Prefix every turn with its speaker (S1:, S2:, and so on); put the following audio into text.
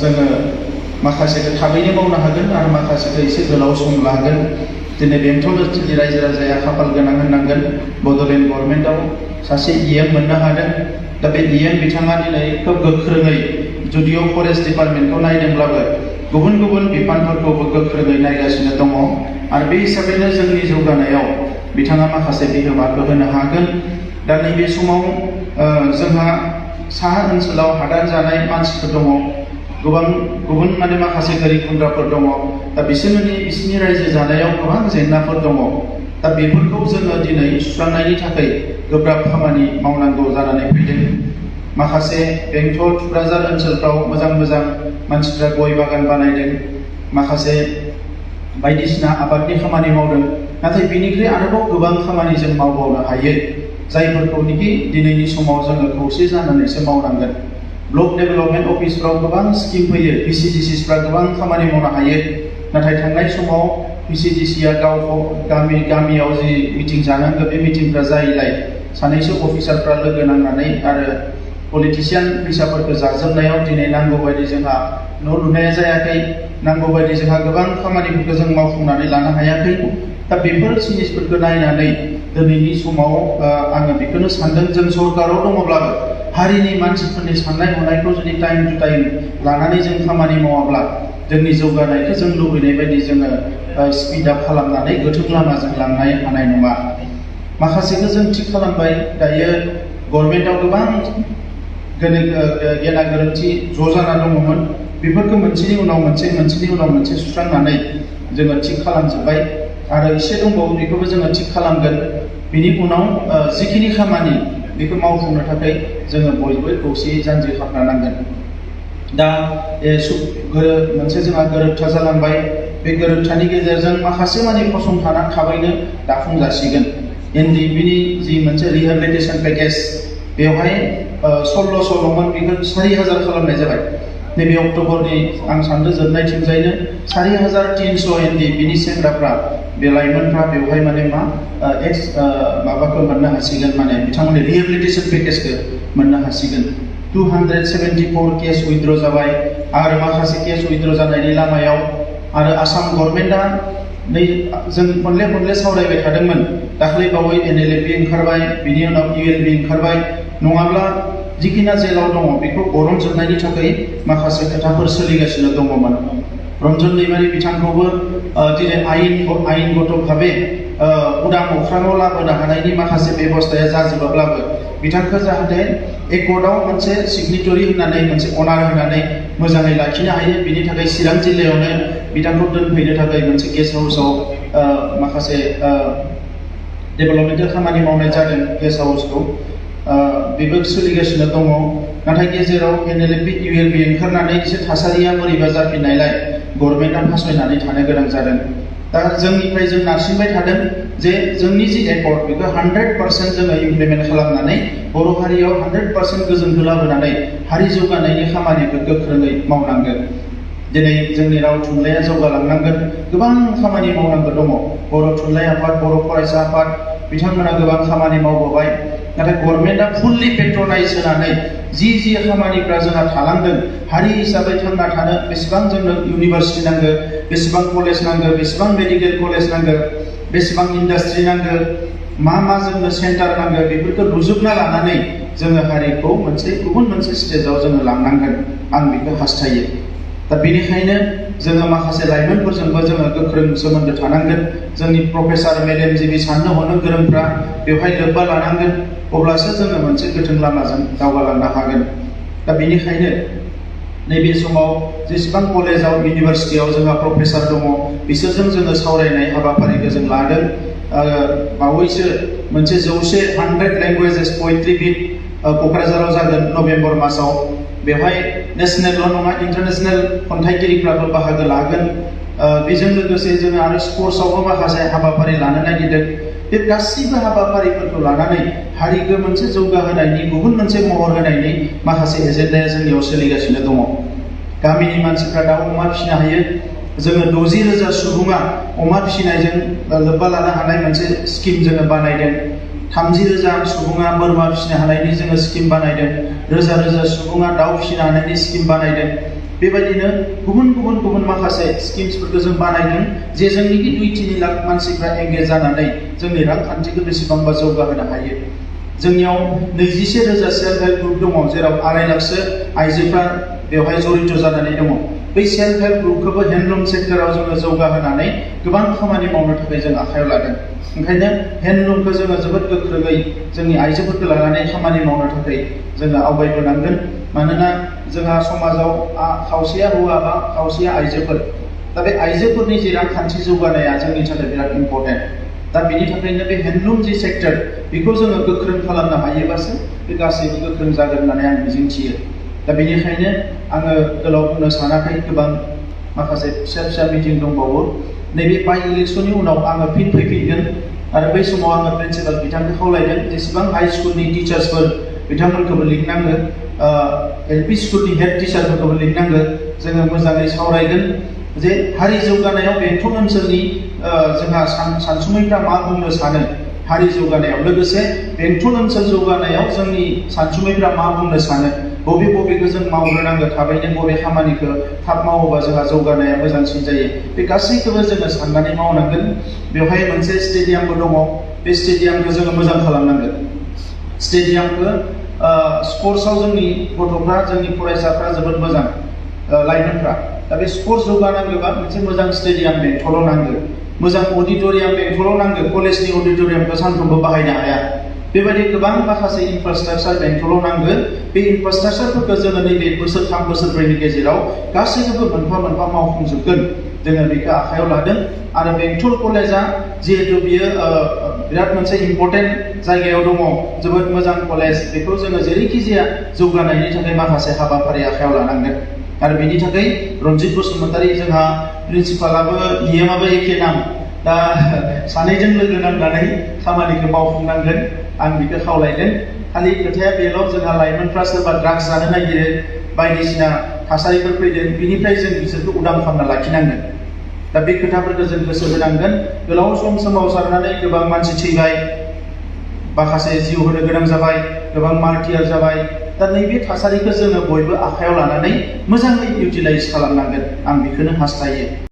S1: जोङो माखासेखौ थाबैनो मावनो हागोन आरो माखासेखौ एसे गोलाव सम लागोन। दिनै बेंटल ओनसोलनि रायजो राजाया खाफाल गोनां होननांगोन, बड'लेण्ड गभर्नमेन्टआव सासे EM मोननो हादों। दा बे EM बिथाङा दिनै खोब गोख्रोङै जुदिअ फरेस्ट डिपार्टमेन्टखौ नायदोंब्लाबो गुबुन गुबुन बिफानफोरखौबो गोख्रोङै नायगासिनो दङ आरो बे हिसाबैनो जोंनि जौगानायाव बिथाङा माखासे बिहोमाखौ होनो हागोन। दा नैबे समाव जोंहा साहा ओनसोलाव हादान जानाय मानसिफोर दङ, गुबुन माने माखासे गोरिब गुन्द्राफोर दङ। दा बिसोरनि रायजो जानायाव गोबां जेंनाफोर दङ। दा बेफोरखौ जोङो दिनै सुस्रांनायनि थाखाय गोब्राब खामानि मावनांगौ जानानै फैदों। माखासे बेंटल थुक्राझार ओनसोलफ्राव मोजां मानसिफ्रा गय बागान बानायदों, माखासे बायदिसिना आबादनि खामानि मावदों। नाथाय बिनिख्रुइ आरोबाव गोबां खामानि जों मावबावनो हायो, जायफोरखौनोखि दिनैनि समाव जोङो खौसे जानानैसो मावनांगोन। ब्लक डेभेलपमेन्ट अफिसफ्राव गोबां स्किम फैयो, PCDCsफ्रा गोबां खामानि मावनो हायो। नाथाय थांनाय समाव PCDCआ गामियाव जि मिटिं जानांगौ बे मिटिंफ्रा जायैलाय सानैसो अफिसारफ्रा लोगो नांनानै आरो पलिटिशियान फैसाफोरखौ जाजोबनायाव दिनै नांगौ बायदि जोंहा न' लुनाया जायाखै, नांगौ बायदि जोंहा गोबां खामानिफोरखौ जों मावफुंनानै लानो हायाखै। दा बेफोर जिनिसफोरखौ नायनानै दिनैनि समाव आङो बेखौनो सानदों, जों सरकाराव दङब्लाबो हारिनि मानसिफोरनि साननाय हनायखौ जुदि टाइम टु टाइम लानानै जों खामानि मावाब्ला जोंनि जौगानायखौ जों लुबैनाय बायदि जोङो स्पिड आप खालामनानै गोथों लामाजों लांनो हानाय नङा। माखासेखौ जों थिग खालामबाय, दायो गभर्नमेन्टआव गोबां गेना गोरोन्थि ज' जाना दङमोन। बेफोरखौ मोनसेनि उनाव मोनसे सुस्रांनानै जोङो थिग खालामजोब्बाय आरो एसे दंबावो, बेखौबो जोङो थिग खालामगोन। बिनि उनाव जिखिनि खामानि बेखौ मावफुंनो थाखाय जोङो बयबो खौसेयै जानजि खाफ्रा नांगोन। दा मोनसे जोंहा गोरोबथा जालांबाय। बे गोरोबथानि गेजेरजों माखासे माने फसंथाना थाबैनो दाफुंजासिगोन। NDPनि जि मोनसे रिहेबिलिटेसन पेकेज, बेवहाय 1600ल'मोन, बेखौ 4000 खालामनाय जाबाय। नैबे अक्ट'बरनि आं सानदों जोबनायथिंजायनो 4300 NDPनि सेंग्राफ्रा, बे लाइमोनफ्रा बेवहाय माने माबाखौ मोननो हासिगोन, माने बिथांमोननि रिहेबिलिटेसन पेकेजखौ मोननो हासिगोन। 274 केस उइथड्र जाबाय आरो माखासे केस उइथड्र जानायनि लामायाव। आरो आसाम गभर्नमेन्टआ जों खनले सावरायबाय थादोंमोन, दाख्लै बावै NLFB ओंखारबाय, बिनि उनाव ULB ओंखारबाय। नङाब्ला जिखिना जेलाव दङ बेखौ बरनजोबनायनि थाखाय माखासे खोथाफोर सोलिगासिनो दङमोन। रन्जन दैमारि बिथांखौबो दिनै आयेनगत भाबै उदां अख्राङाव लाबोनो हानायनि माखासे बेबस्थाया जाजोबाब्लाबो बिथांखौ जाहाथे एकर्डआव मोनसे सिगनेटरि होनानै, मोनसे अनार होनानै मोजाङै लाखिनो हायो, बिनि थाखाय चिरां जिल्लायावनो बिथांखौ दोनफैनो थाखाय मोनसे गेस्ट हाउसआव माखासे डेभेलपमेन्टेल खामानि मावनाय जादों। गेस्ट हाउसखौ बेबो सोलिगासिनो दङ। नाथाय गेजेराव NLFB ULB ओंखारनानै एसे थासारिया बोरैबा जाफिननायलाय गभर्नमेन्टआ फासयनानै थानो गोनां जादों। दा जोंनिफ्राय जों नारसिनबाय थादों जे जोंनि जि एकर्ड बेखौ 100% जोङो इमप्लिमेन्ट खालामनानै बर' हारियाव 100% गोजोनखौ लाबोनानै हारि जौगानायनि खामानिखौ गोख्रोङै मावनांगोन। दिनै जोंनि राव थुनलाइया जौगालांनांगोन, गोबां खामानि मावनांगौ दङ। बर' थुनलाइ आफाद, बर' फरायसा आफाद बिथांमोना गोबां खामानि मावबोबाय। नाथाय गभर्नमेन्टआ फुल्लि पेट्रनाइज होनानै जि खामानिफ्रा जोंहा थालांदों, हारि हिसाबै थांना थानो बेसेबां जोंनो इउनिभारसिटि नांगौ, बेसेबां कलेज नांगौ, बेसेबां मेडिकेल कलेज नांगौ, बेसेबां इन्डास्ट्रि नांगौ, मा जोंनो सेन्टार नांगौ, बेफोरखौ रुजुबना लानानै जोङो हारिखौ गुबुन मोनसे स्टेजाव जोङो लांनांगोन, आं बेखौ हास्थायो। दा बेनिखायनो जोङो माखासे लाइमोनफोरजोंबो जोङो गोख्रों सोमोन्दो थानांगोन। जोंनि प्रफेसार मेलेमजिबि साननो हनो गोरोंफ्रा बेवहाय लोब्बा लानांगोन, अब्लासो जोङो मोनसे गोथों लामाजों दावगालांनो हागोन। दा बेनिखायनो नैबे समाव जेसेबां कलेजाव, इउनिभारसिटियाव जोंहा प्रफेसार दङ, बिसोरजों जोङो सावरायनाय हाबाफारिखौ जों लादों। बावैसो मोनसे 100 लेंगुवेजेस पोएट्रि वीक क'क्राझाराव जागोन नभेम्बर मासाव। बेवहाय नेसनेलल' नङा, इन्टारनेसनेल खन्थाइगिरिफ्राबो बाहागो लागोन। बेजों लोगोसे जोङो आरो स्पर्ट्सआवबो माखासे हाबाफारि लानो नागिरदों। बे गासैबो हाबाफारिफोरखौ लानानै हारिखौ मोनसे जौगाहोनायनि, गुबुन मोनसे महर होनायनि माखासे एजेन्डाया जोंनियाव सोलिगासिनो दङ। गामिनि मानसिफ्रा दाउ अमा फिसिनो हायो। जोङो 60,000 सुबुङा अमा फिसिनायजों लोब्बा लानो हानाय मोनसे स्किम जोङो बानायदों। 30,000 सुबुङा बोरमा फिसिनो हानायनि जोङो स्किम बानायदों, रोजा रोजा सुबुङा दाउ फिसिनो हानायनि स्किम बानायदों। बेबायदिनो गुबुन माखासे स्किम्सफोरखौ जों बानायदों जे जोंनि 2-3 लाख मानसिफ्रा एंगेज जानानै जोंनि रांखान्थिखौ बेसेबांबा जौगाहोनो हायो। जोंनियाव 21,000 सेल्फ हेल्प ग्रुप दङ, जेराव 2.5 लाखसो आइजोफ्रा बेवहाय जड़ित जानानै दङ। बै सेल्फ हेल्प ग्रुपखौबो हेन्डलुम सेक्टराव जोङो जौगाहोनानै गोबां खामानि मावनो थाखाय जों आखायाव लादों। ओंखायनो हेन्डलुमखौ जोङो जोबोद गोख्रोङै जोंनि आइजोफोरखौ लानानै खामानि मावनो थाखाय जोङो आवगायबोनांगोन। मानोना जोंहा समाजाव खावसेया हौवा बा खावसेया आइजोफोर। दा बे आइजोफोरनि जे रांखान्थि जौगानाया जोंनि थाखाय बिराद इम्परटेन्ट। दा बेनि थाखायनो बे हेन्डलुम जे सेक्टर बेखौ जोङो गोख्रों खालामनो हायोबासो बे गासैबो गोख्रों जागोन होननानै आं मिजिंथियो। दा बेनिखायनो आङो गोलाव बुंनो सानाखै, गोबां माखासे फिसा मिटिं दंबावो। नैबे बाइ इलेक्सननि उनाव आङो फिन फैफिनगोन आरो बै समाव आङो प्रिन्सिपाल बिथांखौ खावलायदों जेसेबां हाइ स्कुलनि टिचार्सफोर बिथांमोनखौबो लिंनांगो, LP स्कुलनि हेड टिचारफोरखौबो लिंनांगो। जोङो मोजाङै सावरायगोन जे हारि जौगानायाव बेंटल ओनसोलनि जोंहा सानसुमैफ्रा मा बुंनो सानो हारि जौगानायाव, लोगोसे बेंटल ओनसोल जौगानायाव जोंनि सानसुमैफ्रा मा बुंनो सानो, बबेखौ जों मावग्रोनांगौ थाबैनो, बबे खामानिखौ थाब मावोबा जोंहा जौगानाया मोजांसिन जायो, बे गासैखौबो जोङो साननानै मावनांगोन। बेवहाय मोनसे स्टेडियामबो दङ, बे स्टेडियामखौ जोङो मोजां खालामनांगोन। स्टेडियामखौ स्पर्ट्सआव जोंनि गथ'फ्रा, जोंनि फरायसाफ्रा जोबोद मोजां, लाइमोनफ्रा। दा बे स्पर्ट्स जौगानांगौबा मोनसे मोजां स्टेडियाम बेंटलाव नांगौ, मोजां अडिट'रियाम बेंटलाव नांगौ। कलेजनि अडिट'रियामखौ सानफ्रोमबो बाहायनो हाया। बेबायदि गोबां माखासे इनफ्रास्ट्राक्चार बेंटलाव नांगौ। बे इनफ्रास्ट्राक्चारफोरखौ जोङो नैबे बोसोरथाम बोसोरब्रैनि गेजेराव गासैखौबो मोनफा मावफुंजोबगोन। जोङो बेखौ आखायाव लादों। आरो बेंटल कलेजा जिहेतु बियो बिराद मोनसे इम्परटेन्ट जायगायाव दङ, जोबोद मोजां कलेज, बेखौ जोङो जेरैखि जाया जौगानायनि थाखाय माखासे हाबाफारि आखायाव लानांगोन। आरो बेनि थाखाय रन्जित बसुमतारी जोंहा प्रिन्सिपालाबो डिएमआबो एखे नाम, दा सानैजों लोगो नांनानै खामानिखौ मावफुंनांगोन। आं बेखौ खावलायदों। खालि खोथाया बेल', जोंहा लाइमोनफ्रा सोरबा ड्राग्स जानो नागिरो, बायदिसिना थासारिफोर फैदों, बिनिफ्राय जों बिसोरखौ उदां खालामना लाखिनांगोन। दा बे खोथाफोरखौ जों गोसो होनांगोन। गोलाव सम सोमावसारनानै गोबां मानसि थैबाय, माखासे जिउ होनो गोनां जाबाय, गोबां मार्टियार जाबाय। दा नैबे थासारिखौ जोङो बयबो आखायाव लानानै मोजाङै इउटिलाइज खालामनांगोन। आं बेखौनो हास्थायो।